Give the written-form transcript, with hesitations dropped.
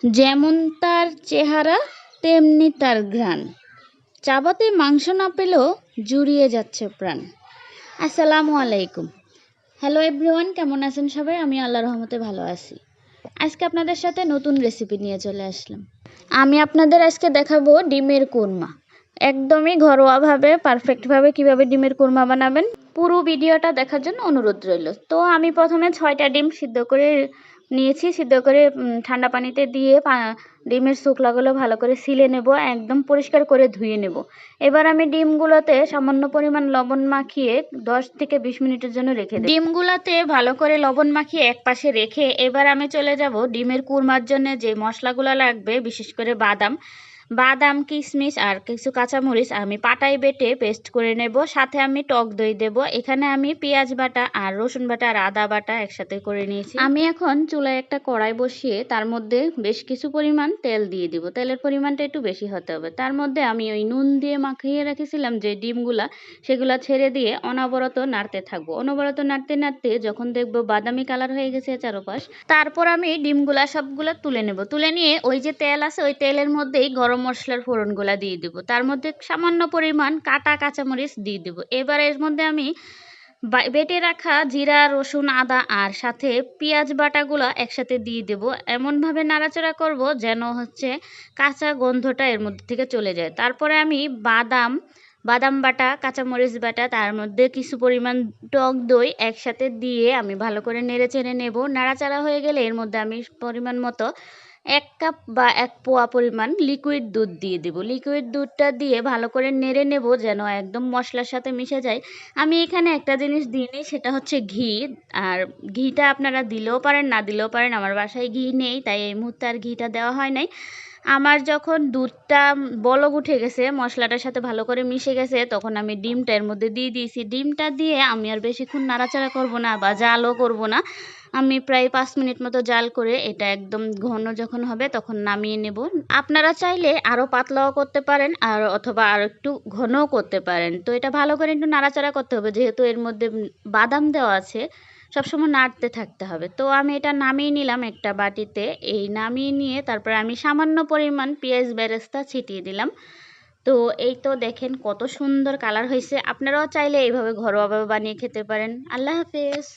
যেমন তার চেহারা তেমনি তার ঘ্রাণ, চাবাতে মাংস না পেলেও জুড়িয়ে যাচ্ছে প্রাণ। আসসালামু আলাইকুম। হ্যালো এভরিওয়ান, কেমন আছেন সবাই? আমি আল্লাহর রহমতে ভালো আছি। আজকে আপনাদের সাথে নতুন রেসিপি নিয়ে চলে আসলাম। আমি আপনাদের আজকে দেখাবো ডিমের কোরমা। একদমই ঘরোয়াভাবে পারফেক্টভাবে কিভাবে ডিমের কোরমা বানাবেন পুরো ভিডিওটা দেখার জন্য অনুরোধ রইল। তো আমি প্রথমে 6টা ডিম সিদ্ধ করে নিয়েছি। সিদ্ধ করে ঠান্ডা পানিতে দিয়ে ডিমের শুকলাগুলো ভালো করে ছিলে নেব, একদম পরিষ্কার করে ধুয়ে নেব। এবার আমি ডিমগুলোতে সামান্য পরিমাণ লবণ মাখিয়ে 10 থেকে 20 মিনিটের জন্য রেখে দেব। ডিমগুলোতে ভালো করে লবণ মাখিয়ে এক পাশে রেখে এবার আমি চলে যাব ডিমের কুরমার জন্য যে মশলাগুলো লাগবে, বিশেষ করে বাদাম, কিশমিশ আর কিছু কাঁচামরিচ আমি পাটায় বেটে পেস্ট করে নেব। সাথে আমি টক দই দেব। এখানে আমি পেঁয়াজ বাটা আর রসুন বাটা আর আদা বাটা একসাথে করে নিয়েছি। আমি এখন চুলায় একটা কড়াই বসিয়ে তার মধ্যে বেশ কিছু পরিমাণ তেল দিয়ে দিব। তেলের পরিমাণটা একটু বেশি হতে হবে। তার মধ্যে আমি ওই নুন দিয়ে মাখিয়ে রেখেছিলাম যে ডিমগুলা, সেগুলা ছেড়ে দিয়ে অনবরত নাড়তে থাকবো। অনবরত নাড়তে নাড়তে যখন দেখবো বাদামি কালার হয়ে গেছে চারপাশ, তারপর আমি ডিমগুলা সবগুলা তুলে নেব। তুলে নিয়ে ওই যে তেল আছে, ওই তেলের মধ্যেই গরম মশলার ফোড়নগুলা দিয়ে দেব। তার মধ্যে সামান্য পরিমাণ কাটা কাঁচামরিচ দিয়ে দেব। এবার এর মধ্যে আমি বেটে রাখা জিরা, রসুন, আদা আর সাথে পেঁয়াজ বাটাগুলো একসাথে দিয়ে দেব। এমনভাবে নাড়াচাড়া করব যেন কাঁচা গন্ধটা এর মধ্যে থেকে চলে যায়। তারপরে আমি বাদাম বাটা, কাঁচামরিচ বাটা, তার মধ্যে কিছু পরিমাণ টক দই একসাথে দিয়ে আমি ভালো করে নেড়ে চেড়ে নেব। নাড়াচাড়া হয়ে গেলে এর মধ্যে আমি পরিমাণ মতো 1 কাপ বা 1 পোয়া পরিমাণ লিকুইড দুধ দিয়ে দেব। লিকুইড দুধটা দিয়ে ভালো করে নেড়ে নেব যেন একদম মশলার সাথে মিশে যায়। আমি এখানে একটা জিনিস দিইনি, সেটা হচ্ছে ঘি। আর ঘিটা আপনারা দিলেও পারেন, না দিলেও পারেন। আমার বাসায় ঘি নেই, তাই এই মুহূর্তে আর ঘিটা দেওয়া হয় নাই। আমার যখন দুধটা বলক উঠে গেছে, মশলাটার সাথে ভালো করে মিশে গেছে, তখন আমি ডিমটা এর মধ্যে দিয়ে দিয়েছি। ডিমটা দিয়ে আমি আর বেশিক্ষণ নাড়াচাড়া করব না বা জালও করব না। আমি প্রায় 5 মিনিট মতো জাল করে এটা একদম ঘন যখন হবে তখন নামিয়ে নেব। আপনারা চাইলে আরও পাতলাও করতে পারেন আর অথবা আর একটু ঘনও করতে পারেন। তো এটা ভালো করে একটু নাড়াচাড়া করতে হবে, যেহেতু এর মধ্যে বাদাম দেওয়া আছে, সবসময় নাড়তে থাকতে হবে। তো আমি এটা নামিয়ে নিলাম একটা বাটিতে। এই নামিয়ে নিয়ে তারপরে আমি সামান্য পরিমাণ পেঁয়াজ বেরেস্তা ছিটিয়ে দিলাম। তো এই তো দেখেন কত সুন্দর কালার হয়েছে। আপনারাও চাইলে এইভাবে ঘরোয়াভাবে বানিয়ে খেতে পারেন। আল্লাহ হাফেজ।